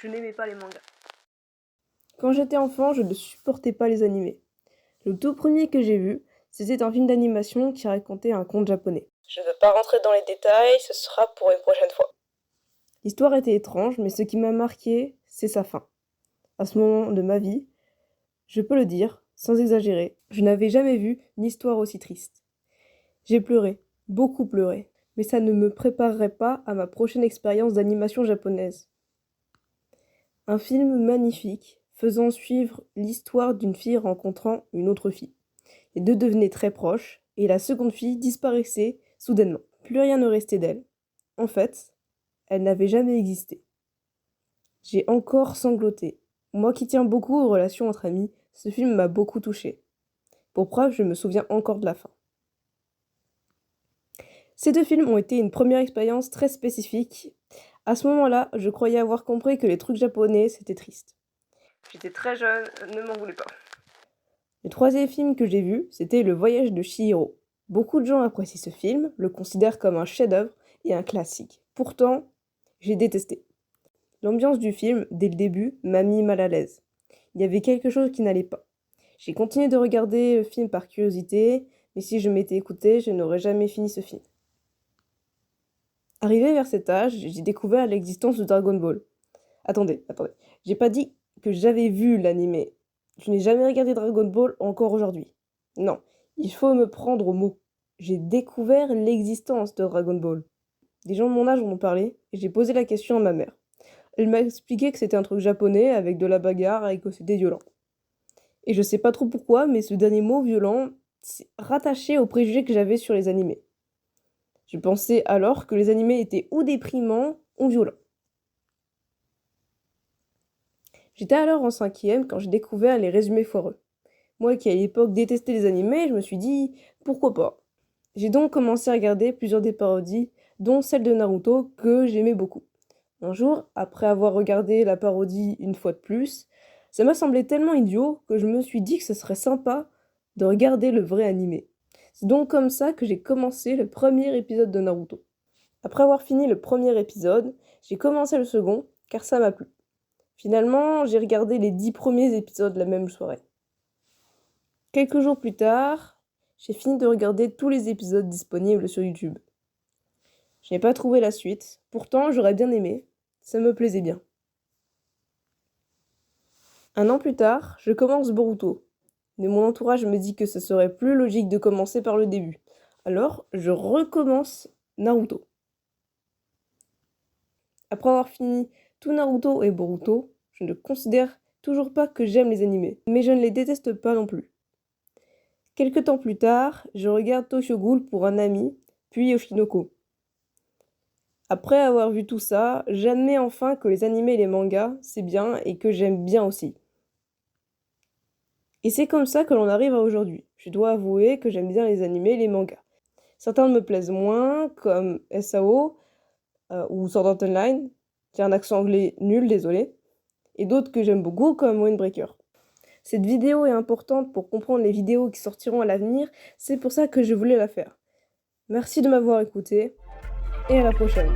je n'aimais pas les mangas. Quand j'étais enfant, je ne supportais pas les animés. Le tout premier que j'ai vu, c'était un film d'animation qui racontait un conte japonais. Je ne veux pas rentrer dans les détails, ce sera pour une prochaine fois. L'histoire était étrange, mais ce qui m'a marqué, c'est sa fin. À ce moment de ma vie, je peux le dire, sans exagérer, je n'avais jamais vu une histoire aussi triste. J'ai pleuré, beaucoup pleuré, mais ça ne me préparerait pas à ma prochaine expérience d'animation japonaise. Un film magnifique, faisant suivre l'histoire d'une fille rencontrant une autre fille. Les deux devenaient très proches, et la seconde fille disparaissait soudainement. Plus rien ne restait d'elle. En fait, elle n'avait jamais existé. J'ai encore sangloté. Moi qui tiens beaucoup aux relations entre amis, ce film m'a beaucoup touchée. Pour preuve, je me souviens encore de la fin. Ces deux films ont été une première expérience très spécifique. À ce moment-là, je croyais avoir compris que les trucs japonais, c'était triste. J'étais très jeune, ne m'en voulez pas. Le troisième film que j'ai vu, c'était Le Voyage de Chihiro. Beaucoup de gens apprécient ce film, le considèrent comme un chef-d'œuvre et un classique. Pourtant, j'ai détesté. L'ambiance du film, dès le début, m'a mis mal à l'aise. Il y avait quelque chose qui n'allait pas. J'ai continué de regarder le film par curiosité, mais si je m'étais écoutée, je n'aurais jamais fini ce film. Arrivé vers cet âge, j'ai découvert l'existence de Dragon Ball. Attendez. J'ai pas dit que j'avais vu l'animé. Je n'ai jamais regardé Dragon Ball encore aujourd'hui. Non, il faut me prendre au mot. J'ai découvert l'existence de Dragon Ball. Des gens de mon âge en ont parlé, et j'ai posé la question à ma mère. Elle m'a expliqué que c'était un truc japonais avec de la bagarre et que c'était violent. Et je sais pas trop pourquoi, mais ce dernier mot, violent, c'est rattaché aux préjugés que j'avais sur les animés. Je pensais alors que les animés étaient ou déprimants ou violents. J'étais alors en 5e quand j'ai découvert les résumés foireux. Moi qui à l'époque détestais les animés, je me suis dit pourquoi pas. J'ai donc commencé à regarder plusieurs des parodies, dont celle de Naruto que j'aimais beaucoup. Un jour, après avoir regardé la parodie une fois de plus, ça m'a semblé tellement idiot que je me suis dit que ce serait sympa de regarder le vrai animé. C'est donc comme ça que j'ai commencé le premier épisode de Naruto. Après avoir fini le premier épisode, j'ai commencé le second, car ça m'a plu. Finalement, j'ai regardé les 10 premiers épisodes la même soirée. Quelques jours plus tard, j'ai fini de regarder tous les épisodes disponibles sur YouTube. Je n'ai pas trouvé la suite, pourtant j'aurais bien aimé, ça me plaisait bien. Un an plus tard, je commence Boruto, mais mon entourage me dit que ce serait plus logique de commencer par le début. Alors, je recommence Naruto. Après avoir fini tout Naruto et Boruto, je ne considère toujours pas que j'aime les animés, mais je ne les déteste pas non plus. Quelque temps plus tard, je regarde Tokyo Ghoul pour un ami, puis Oshinoko. Après avoir vu tout ça, j'admets enfin que les animés et les mangas, c'est bien et que j'aime bien aussi. Et c'est comme ça que l'on arrive à aujourd'hui. Je dois avouer que j'aime bien les animés et les mangas. Certains me plaisent moins, comme SAO ou Sword Art Online. J'ai un accent anglais nul, désolé. Et d'autres que j'aime beaucoup, comme Windbreaker. Cette vidéo est importante pour comprendre les vidéos qui sortiront à l'avenir, c'est pour ça que je voulais la faire. Merci de m'avoir écouté, et à la prochaine.